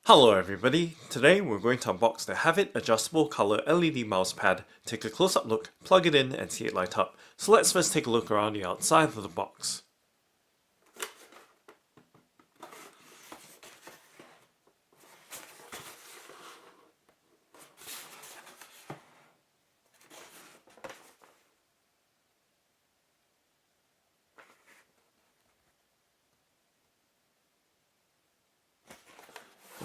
Hello everybody, today we're going to unbox the Havit adjustable color LED mouse pad, take a close-up look, plug it in and see it light up. So let's first take a look around the outside of the box.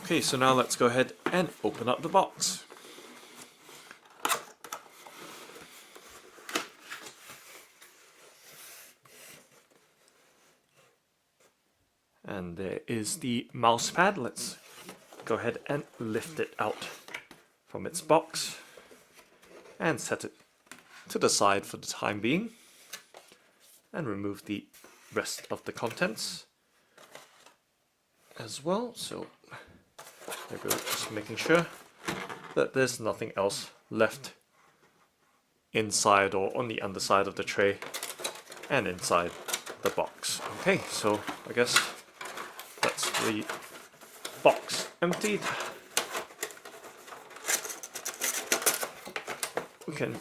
Okay, so now let's go ahead and open up the box. And there is the mouse pad. Let's go ahead and lift it out from its box and set it to the side for the time being and remove the rest of the contents as well. So there we go, just making sure that there's nothing else left inside or on the underside of the tray and inside the box. Okay, so I guess that's the box emptied. We can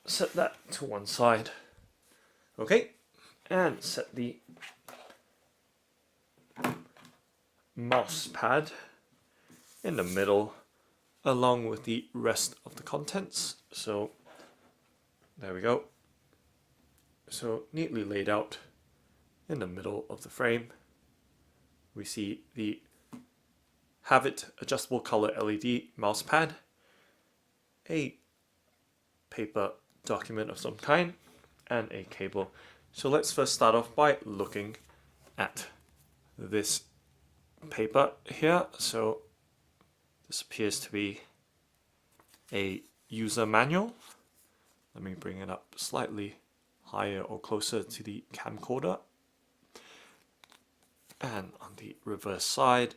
set that to one side. Okay, and set the mouse pad in the middle along with the rest of the contents. So there we go. So neatly laid out in the middle of the frame. We see the Havit adjustable color LED mouse pad, a paper document of some kind, and a cable. So let's first start off by looking at this paper here. So this appears to be a user manual. Let me bring it up slightly higher or closer to the camcorder. And on the reverse side,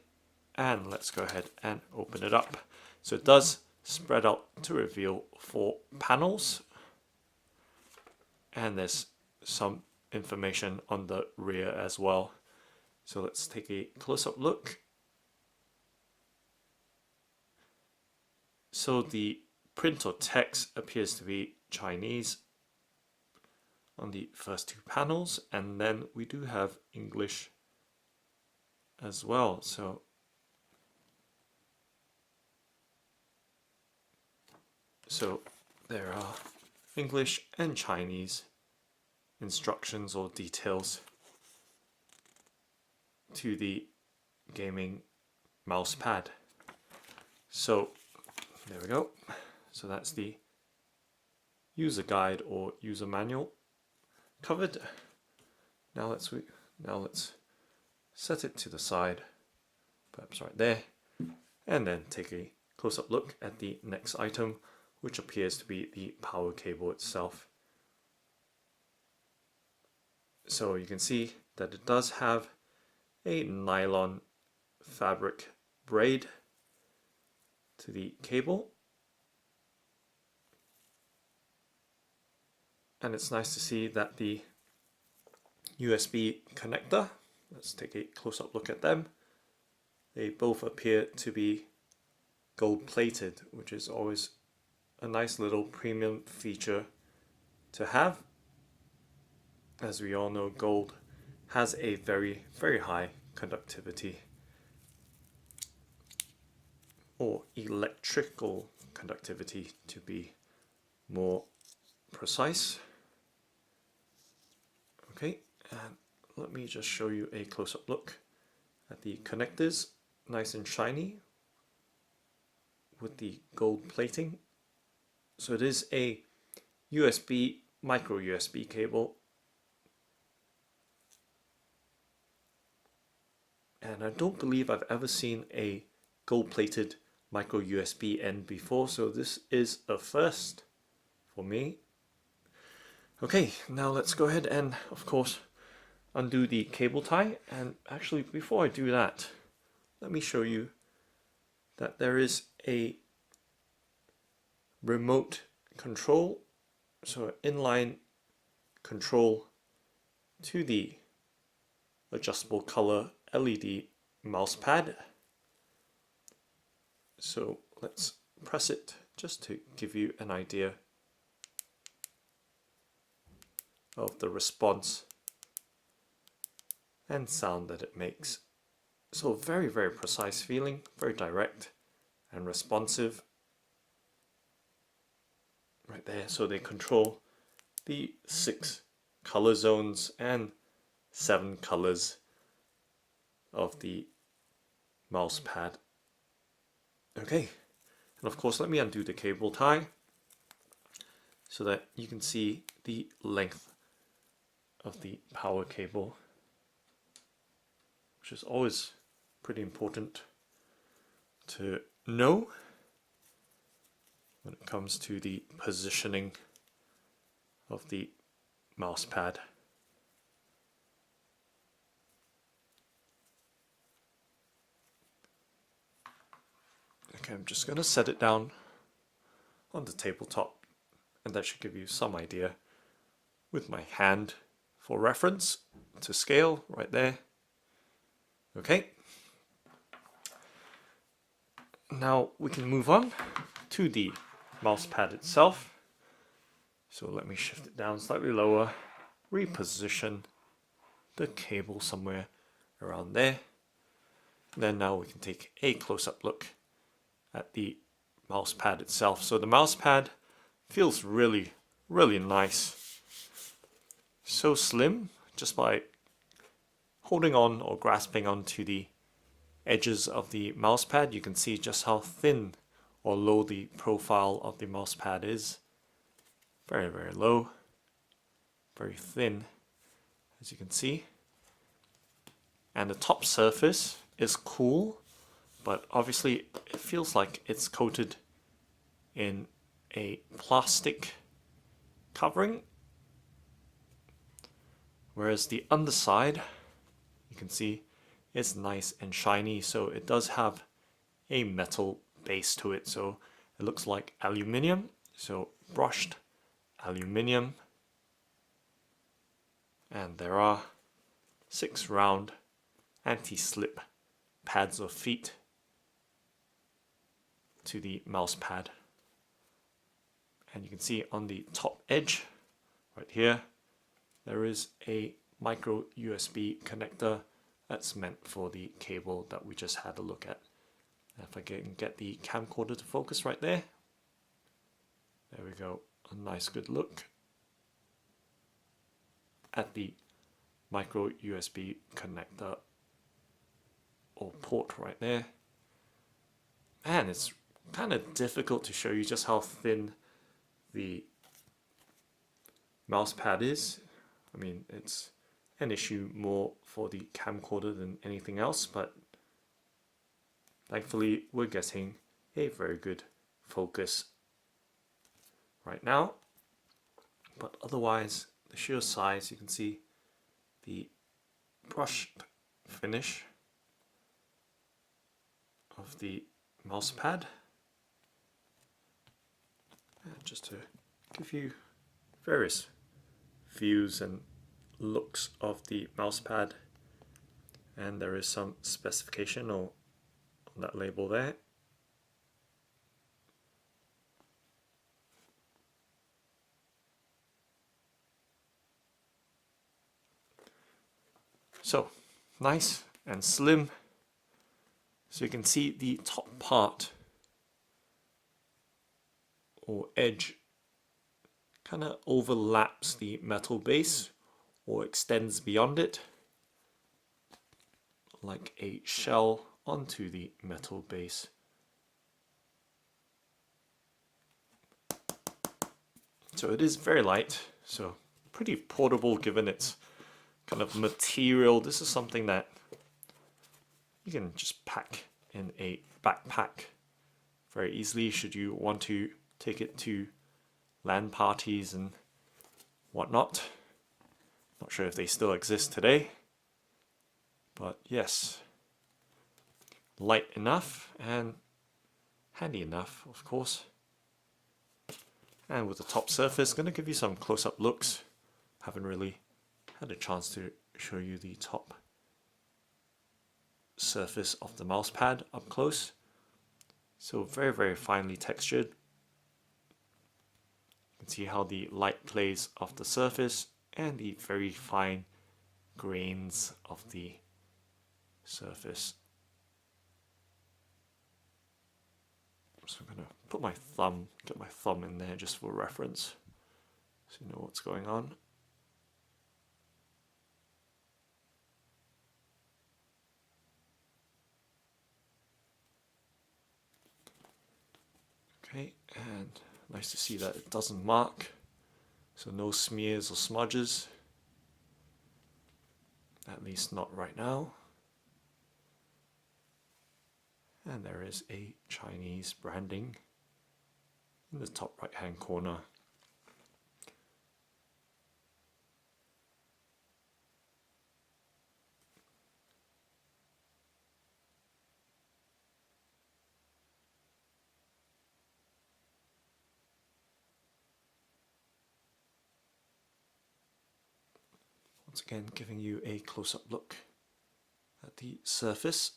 and let's go ahead and open it up. So it does spread out to reveal 4 panels, and there's some information on the rear as well. So let's take a close-up look. So the print or text appears to be Chinese on the first 2 panels, and then we do have English as well. So there are English and Chinese instructions or details to the gaming mouse pad. So there we go. So that's the user guide or user manual covered. Now let's set it to the side, perhaps right there, and then take a close-up look at the next item, which appears to be the power cable itself. So you can see that it does have a nylon fabric braid to the cable, and it's nice to see that the USB connector, let's take a close-up look at them. They both appear to be gold plated, which is always a nice little premium feature to have. As we all know, gold has a very high conductivity, or electrical conductivity to be more precise. Okay, and let me just show you a close-up look at the connectors, nice and shiny with the gold plating. So it is a USB, micro USB cable, and I don't believe I've ever seen a gold plated micro USB end before, so this is a first for me. Okay, now let's go ahead and of course undo the cable tie, and actually before I do that, let me show you that there is a remote control, so inline control to the adjustable color LED mouse pad. So let's press it just to give you an idea of the response and sound that it makes. So very, very precise feeling, very direct and responsive. Right there, so they control the 6 color zones and 7 colors of the mouse pad. Okay, and of course let me undo the cable tie so that you can see the length of the power cable, which is always pretty important to know when it comes to the positioning of the mouse pad. Okay, I'm just going to set it down on the tabletop, and that should give you some idea with my hand for reference to scale right there. Okay, now we can move on to the mouse pad itself. So let me shift it down slightly lower, reposition the cable somewhere around there. Then now we can take a close-up look at the mouse pad itself. So the mouse pad feels really, really nice. So slim, just by holding on or grasping onto the edges of the mouse pad, you can see just how thin or low the profile of the mouse pad is. Very, very low, very thin, as you can see. And the top surface is cool, but obviously it feels like it's coated in a plastic covering, whereas the underside, you can see, it's nice and shiny, so it does have a metal base to it, so it looks like aluminium, so brushed aluminium. And there are 6 round anti-slip pads or feet to the mouse pad. And you can see on the top edge right here there is a micro USB connector that's meant for the cable that we just had a look at. If I can get the camcorder to focus right there, there we go, a nice good look at the micro USB connector or port right there. And it's kind of difficult to show you just how thin the mouse pad is. I mean, it's an issue more for the camcorder than anything else, but thankfully we're getting a very good focus right now. But otherwise, the sheer size, you can see the brushed finish of the mouse pad. And just to give you various views and looks of the mouse pad, and there is some specification on that label there. So nice and slim. So you can see the top part or edge kind of overlaps the metal base or extends beyond it like a shell onto the metal base. So it is very light, so pretty portable given its kind of material. This is something that you can just pack in a backpack very easily should you want to take it to LAN parties and whatnot. Not sure if they still exist today, but yes, light enough and handy enough, of course. And with the top surface, going to give you some close-up looks. Haven't really had a chance to show you the top surface of the mouse pad up close. So very, very finely textured. You can see how the light plays off the surface and the very fine grains of the surface. So I'm going to put my thumb, get my thumb in there just for reference, so you know what's going on. Okay, and nice to see that it doesn't mark, so no smears or smudges, at least not right now. And there is a Chinese branding in the top right hand corner. Once again, giving you a close-up look at the surface.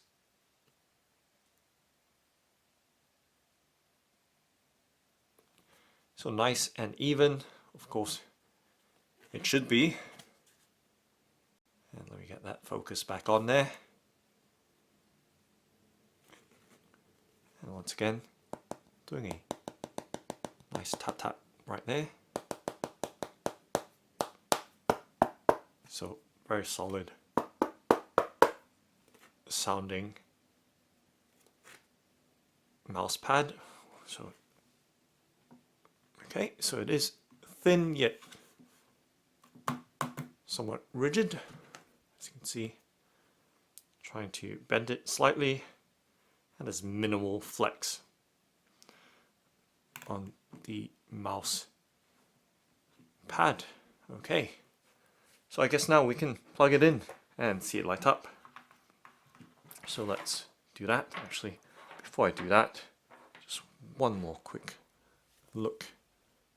So nice and even, of course it should be. And let me get that focus back on there. And once again, doing a nice tap tap right there. So very solid sounding mouse pad. So okay, so it is thin yet somewhat rigid, as you can see. Trying to bend it slightly, and there's minimal flex on the mouse pad. Okay, so I guess now we can plug it in and see it light up. So let's do that. Actually, before I do that, just one more quick look,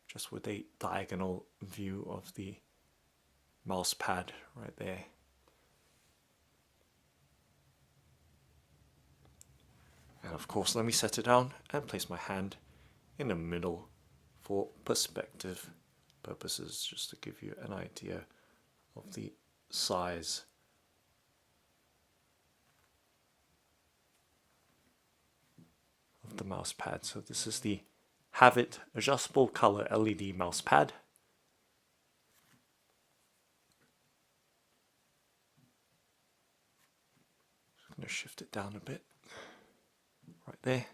just with a diagonal view of the mouse pad right there. And of course, let me set it down and place my hand in the middle for perspective purposes, just to give you an idea of the size. Of the mouse pad. So this is the Havit adjustable color LED mouse pad. I'm going to shift it down a bit. Right there.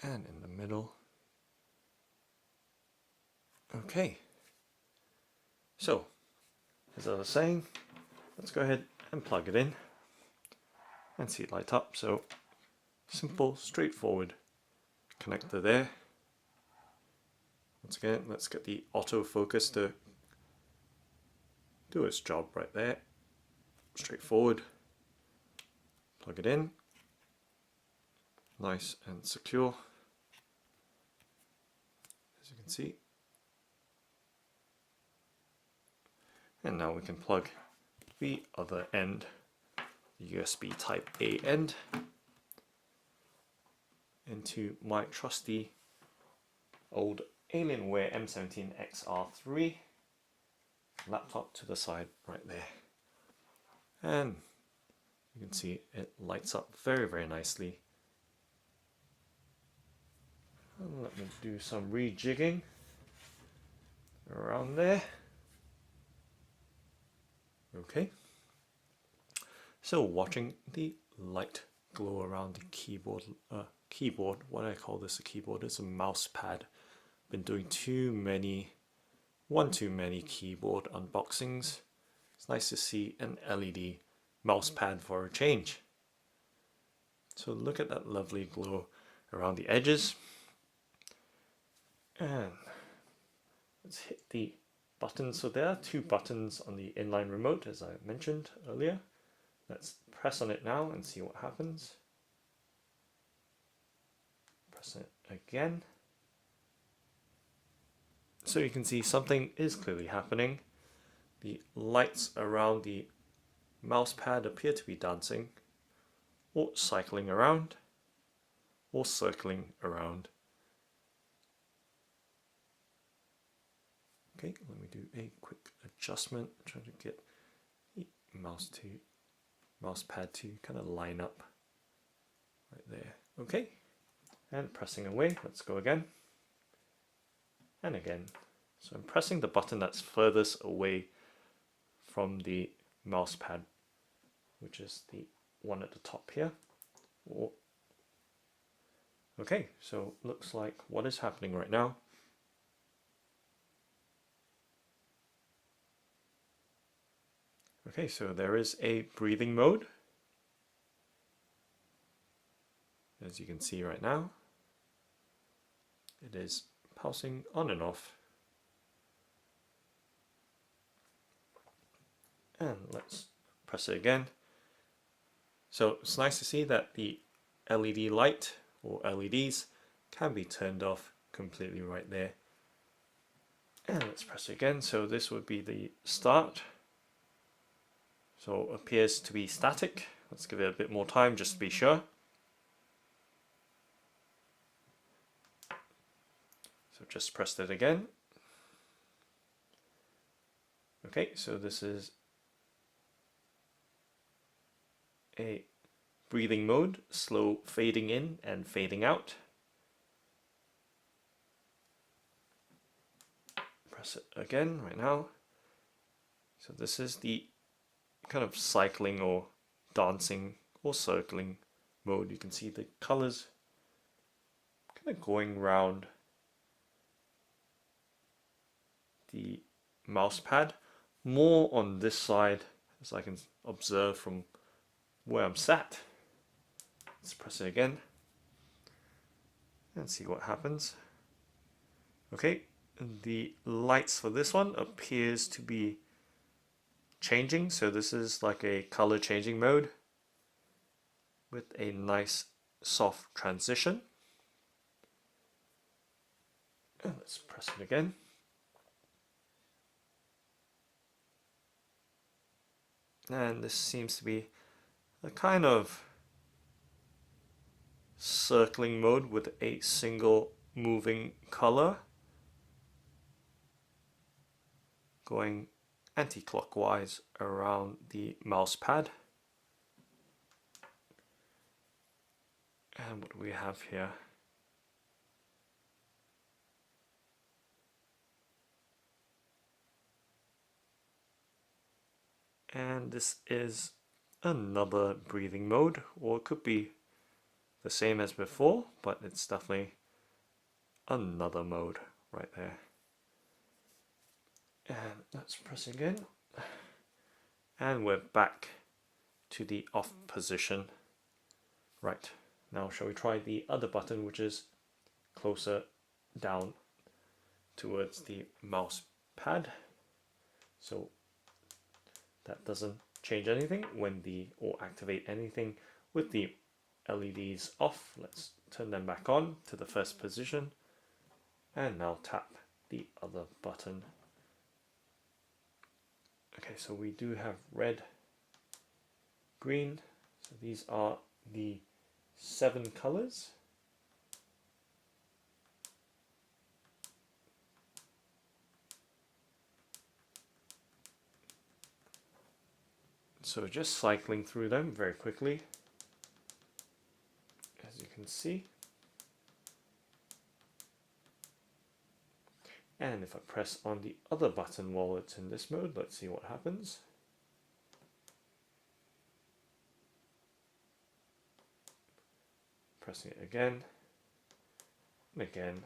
And in the middle. Okay. So, as I was saying, let's go ahead and plug it in and see it light up. So, simple, straightforward connector there. Once again, let's get the autofocus to do its job right there. Straightforward. Plug it in. Nice and secure, as you can see. And now we can plug the other end, the USB type A end, into my trusty old Alienware M17 XR3 laptop to the side right there. And you can see it lights up very, very nicely. And let me do some rejigging around there. Okay. So watching the light glow around the keyboard, what I call this a keyboard, it's a mouse pad. Been doing one too many keyboard unboxings. It's nice to see an LED mouse pad for a change. So look at that lovely glow around the edges. And let's hit the buttons. So there are two buttons on the inline remote, as I mentioned earlier. Let's press on it now and see what happens. Press it again. So you can see something is clearly happening. the lights around the mouse pad appear to be dancing, or cycling around, or circling around. Okay, let me do a quick adjustment, try to get the mouse pad to kind of line up right there. Okay, and pressing away, let's go again, and again. So I'm pressing the button that's furthest away from the mouse pad, which is the one at the top here. Okay, so looks like what is happening right now. Okay, so there is a breathing mode, as you can see right now. It is pulsing on and off. And let's press it again. So it's nice to see that the LED light or LEDs can be turned off completely right there. And let's press it again. So this would be the start. So it appears to be static. Let's give it a bit more time just to be sure. So just pressed it again. Okay, so this is a breathing mode, slow fading in and fading out. Press it again right now. So this is the kind of cycling or dancing or circling mode. You can see the colors kind of going round the mouse pad, more on this side as I can observe from where I'm sat. Let's press it again and see what happens. Okay, the lights for this one appears to be changing, so this is like a color changing mode with a nice soft transition. And let's press it again. And this seems to be a kind of circling mode with a single moving color going anti-clockwise around the mouse pad. And what do we have here? And this is another breathing mode, or it could be the same as before, but it's definitely another mode right there. And let's press again. And we're back to the off position. Right, now shall we try the other button, which is closer down towards the mouse pad. So that doesn't change anything when or activate anything with the LEDs off. Let's turn them back on to the first position and now tap the other button. Okay, so we do have red, green, so these are the 7 colors. So just cycling through them very quickly, as you can see. And if I press on the other button while it's in this mode, let's see what happens. Pressing it again and again.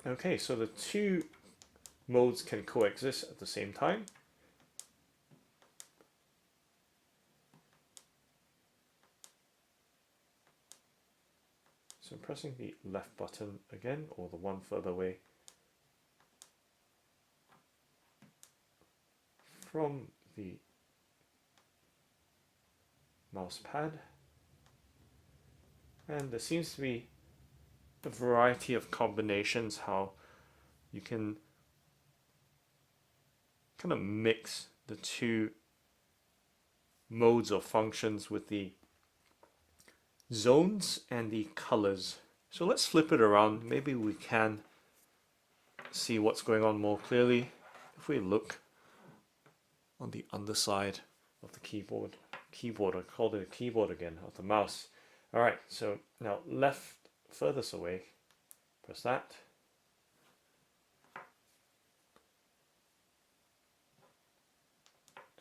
Okay, so the two modes can coexist at the same time. So I'm pressing the left button again, or the one further away from the mouse pad. And there seems to be a variety of combinations how you can kind of mix the two modes or functions with the zones and the colors. So let's flip it around. Maybe we can see what's going on more clearly if we look on the underside of the keyboard. I called it a keyboard again, of the mouse. Alright, so now left furthest away, press that.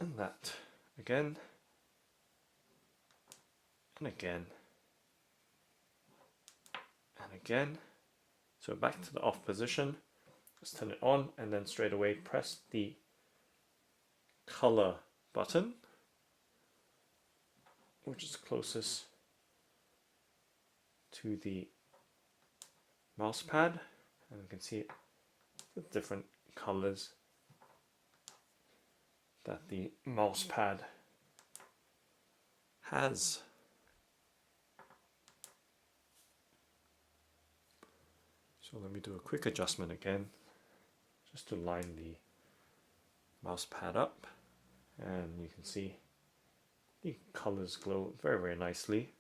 And that again. And again. And again. So back to the off position. Let's turn it on and then straight away press the color button, which is closest to the mouse pad, and you can see the different colors that the mouse pad has. So let me do a quick adjustment again, just to line the mouse pad up, and you can see the colors glow very, very nicely.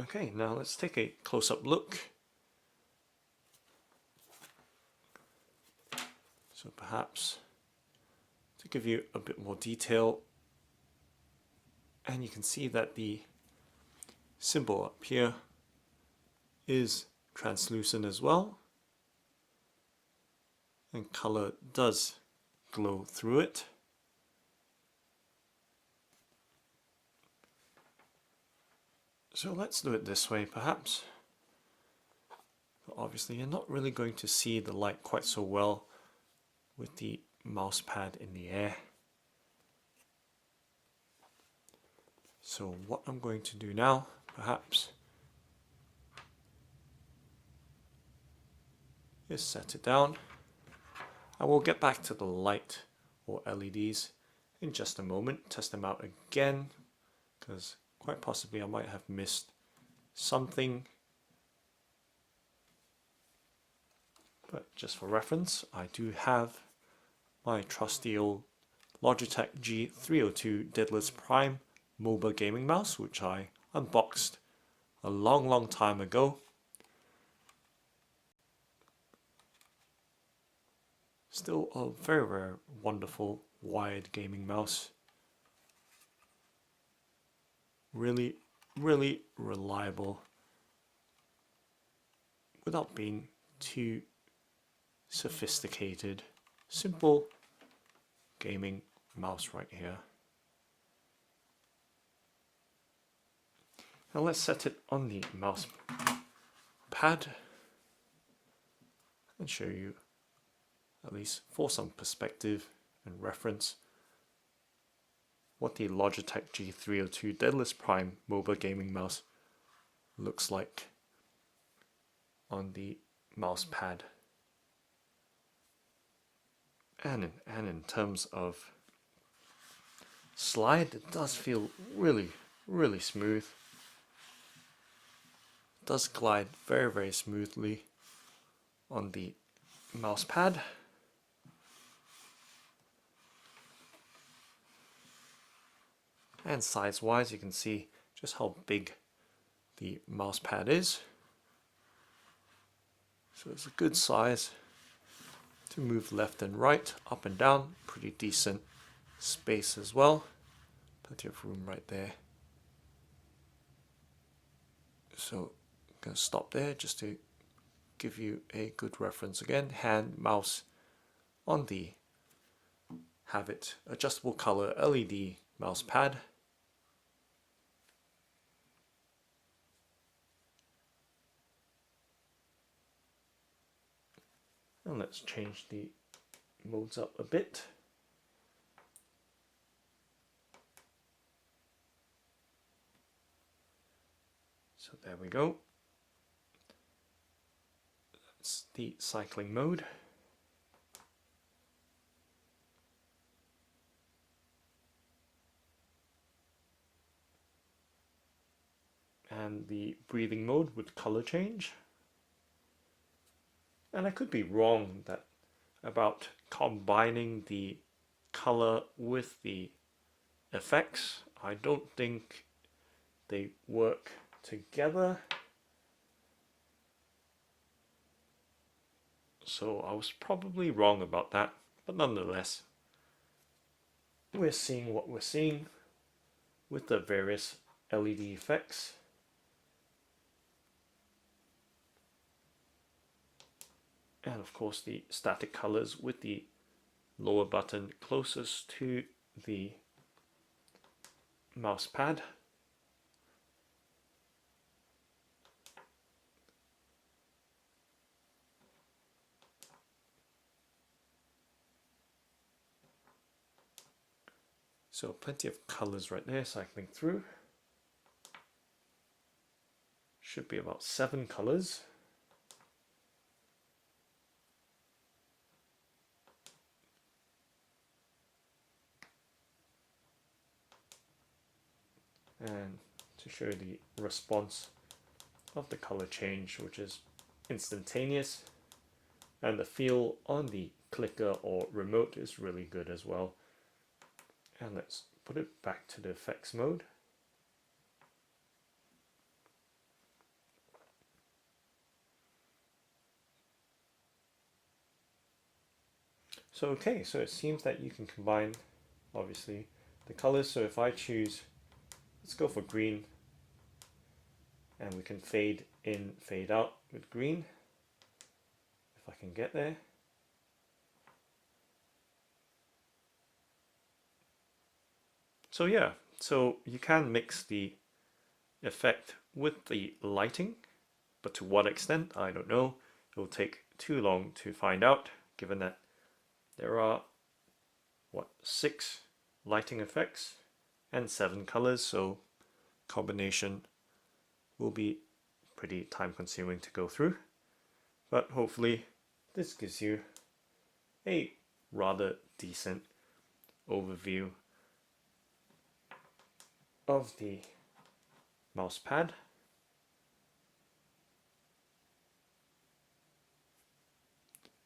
Okay, now let's take a close-up look. So perhaps to give you a bit more detail, and you can see that the symbol up here is translucent as well, and color does glow through it. So let's do it this way perhaps. But obviously you're not really going to see the light quite so well with the mouse pad in the air. So what I'm going to do now perhaps is set it down. I will get back to the light or LEDs in just a moment, test them out again, because quite possibly I might have missed something. But just for reference, I do have my trusty old Logitech G302 Deadlifts Prime mobile gaming mouse, which I unboxed a long time ago. Still a very, very wonderful wired gaming mouse. Really, really reliable without being too sophisticated. Simple gaming mouse right here. Now let's set it on the mouse pad and show you, at least for some perspective and reference, what the Logitech G302 Deadlifts Prime mobile gaming mouse looks like on the mouse pad. And in terms of slide, it does feel really, really smooth. It does glide very, very smoothly on the mouse pad. And size wise, you can see just how big the mouse pad is. So it's a good size to move left and right, up and down. Pretty decent space as well. Plenty of room right there. So I'm going to stop there just to give you a good reference again. Hand, mouse on the Havit adjustable color LED mouse pad. And let's change the modes up a bit. So there we go. That's the cycling mode. and the breathing mode with color change. And I could be wrong about combining the color with the effects. I don't think they work together. So I was probably wrong about that, but nonetheless, we're seeing what we're seeing with the various LED effects. And of course the static colors with the lower button closest to the mouse pad. So plenty of colors right there cycling through. Should be about 7 colors. And to show the response of the color change, which is instantaneous, and the feel on the clicker or remote is really good as well. And let's put it back to the effects mode. So okay, so it seems that you can combine obviously the colors. So if I choose, let's go for green, and we can fade in, fade out with green, if I can get there. So yeah, so you can mix the effect with the lighting, but to what extent, I don't know. It will take too long to find out, given that there are, 6 lighting effects and 7 colors, so combination will be pretty time consuming to go through. But hopefully this gives you a rather decent overview of the mouse pad.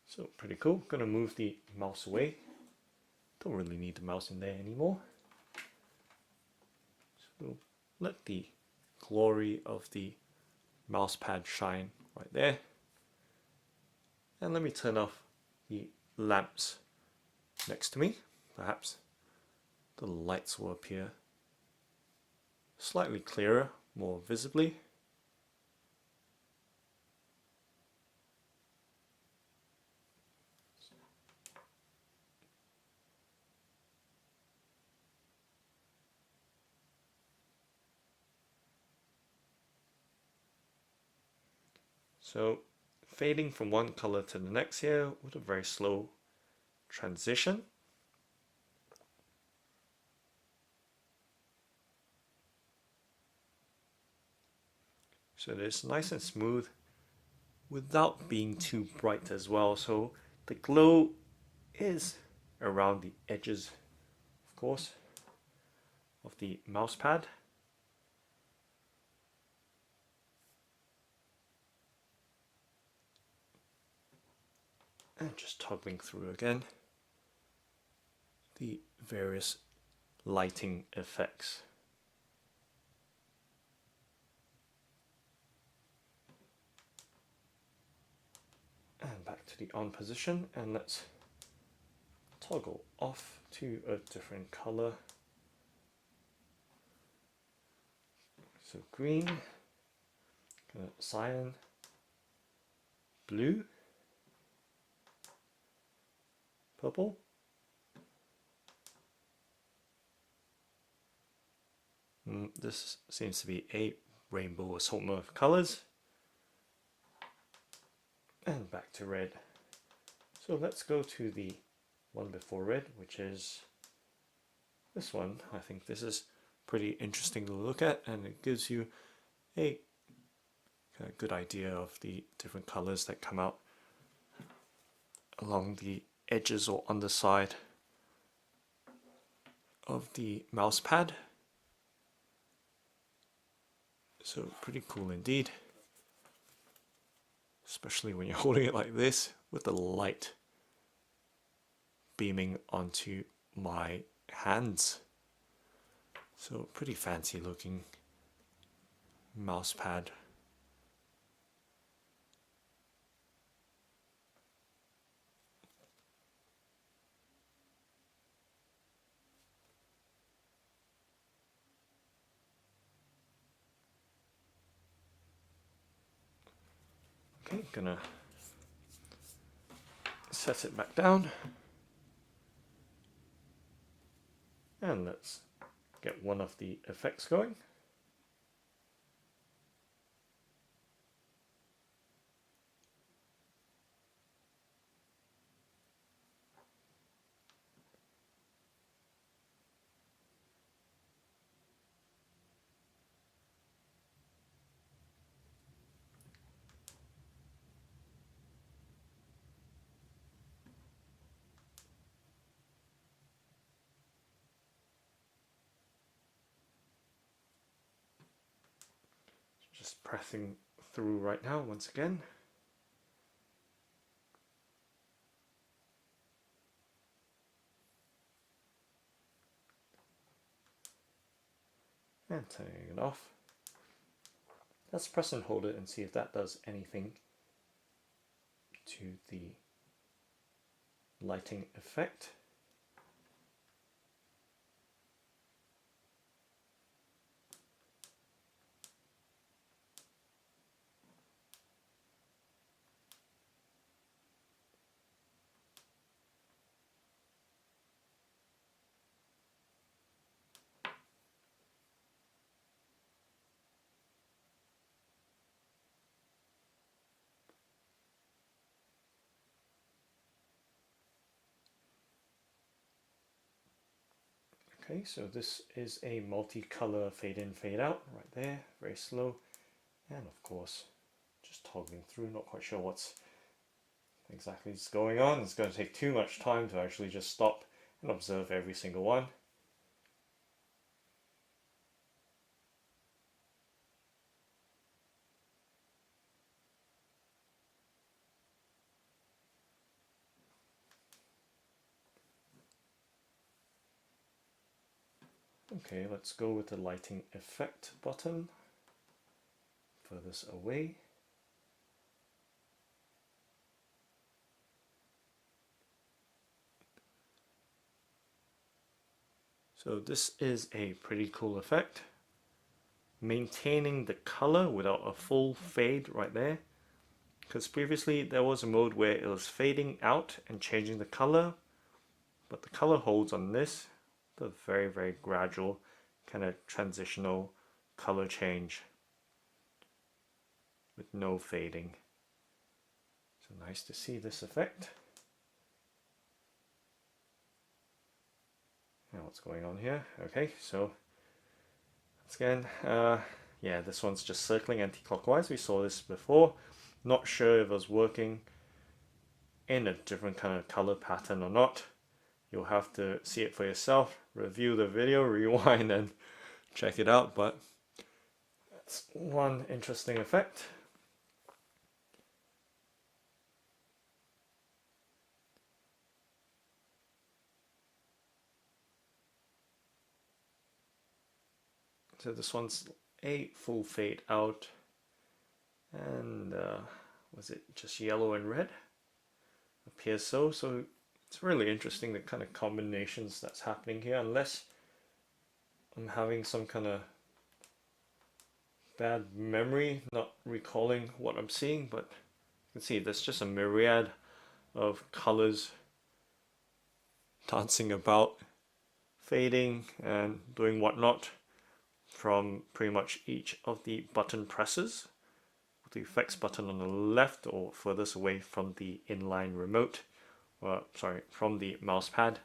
So pretty cool. Gonna move the mouse away. Don't really need the mouse in there anymore. So let the glory of the mouse pad shine right there. And let me turn off the lamps next to me. Perhaps the lights will appear slightly clearer, more visibly. So fading from one color to the next here with a very slow transition. So it is nice and smooth without being too bright as well. So the glow is around the edges, of course, of the mouse pad. And just toggling through again the various lighting effects. And back to the on position, and let's toggle off to a different color. So green, cyan, blue, purple, this seems to be a rainbow assortment of colors, and back to red. So let's go to the one before red, which is this one. I think this is pretty interesting to look at, and it gives you a good idea of the different colors that come out along the edges or underside of the mouse pad. So pretty cool indeed, especially when you're holding it like this with the light beaming onto my hands. So pretty fancy looking mouse pad. Okay, gonna set it back down and let's get one of the effects going. Just pressing through right now once again. And turning it off. Let's press and hold it and see if that does anything to the lighting effect. Okay, so this is a multicolor fade in, fade out right there, very slow. And of course, just toggling through, not quite sure what's exactly is going on. It's going to take too much time to actually just stop and observe every single one. Okay, let's go with the lighting effect button. Furthest away. So this is a pretty cool effect. Maintaining the color without a full fade right there. Because previously there was a mode where it was fading out and changing the color, but the color holds on this. The very, very gradual kind of transitional color change with no fading. So nice to see this effect. Now what's going on here? Okay, so once again, yeah, this one's just circling anti-clockwise. We saw this before. Not sure if it was working in a different kind of color pattern or not. You'll have to see it for yourself, review the video, rewind and check it out, but that's one interesting effect. So this one's a full fade out, and was it just yellow and red? Appears so. So it's really interesting the kind of combinations that's happening here, unless I'm having some kind of bad memory, not recalling what I'm seeing, but you can see there's just a myriad of colors dancing about, fading and doing whatnot from pretty much each of the button presses. The effects button on the left or furthest away from the inline remote, or sorry, from the mouse pad.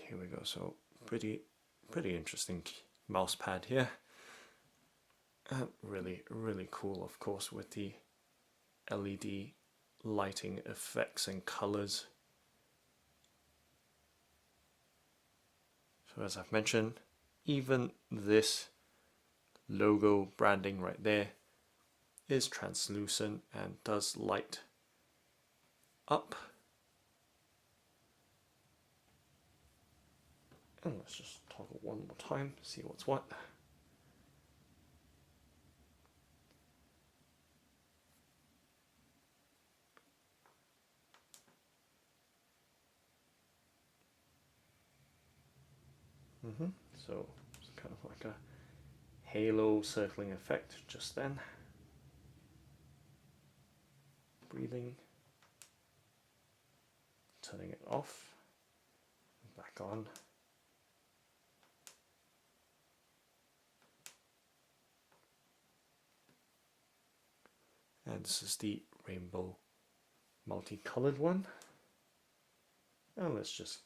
Here we go. So pretty interesting mouse pad here. Really cool, of course, with the LED lighting effects and colors. So as I've mentioned, even this logo branding right there is translucent and does light up. And let's just toggle one more time, see what's what. So it's kind of like a halo circling effect just then. Breathing, turning it off, back on. And this is the rainbow multicolored one. And let's just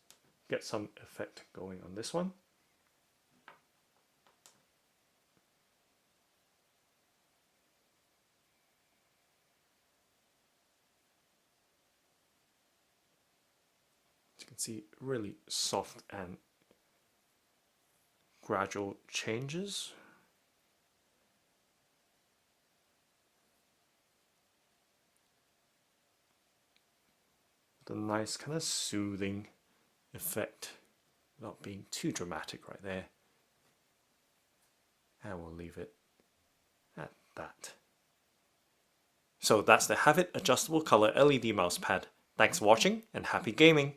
get some effect going on this one. As you can see, really soft and gradual changes. The nice kind of soothing effect, not being too dramatic right there. And we'll leave it at that. So that's the Havit adjustable color LED mouse pad. Thanks for watching and happy gaming!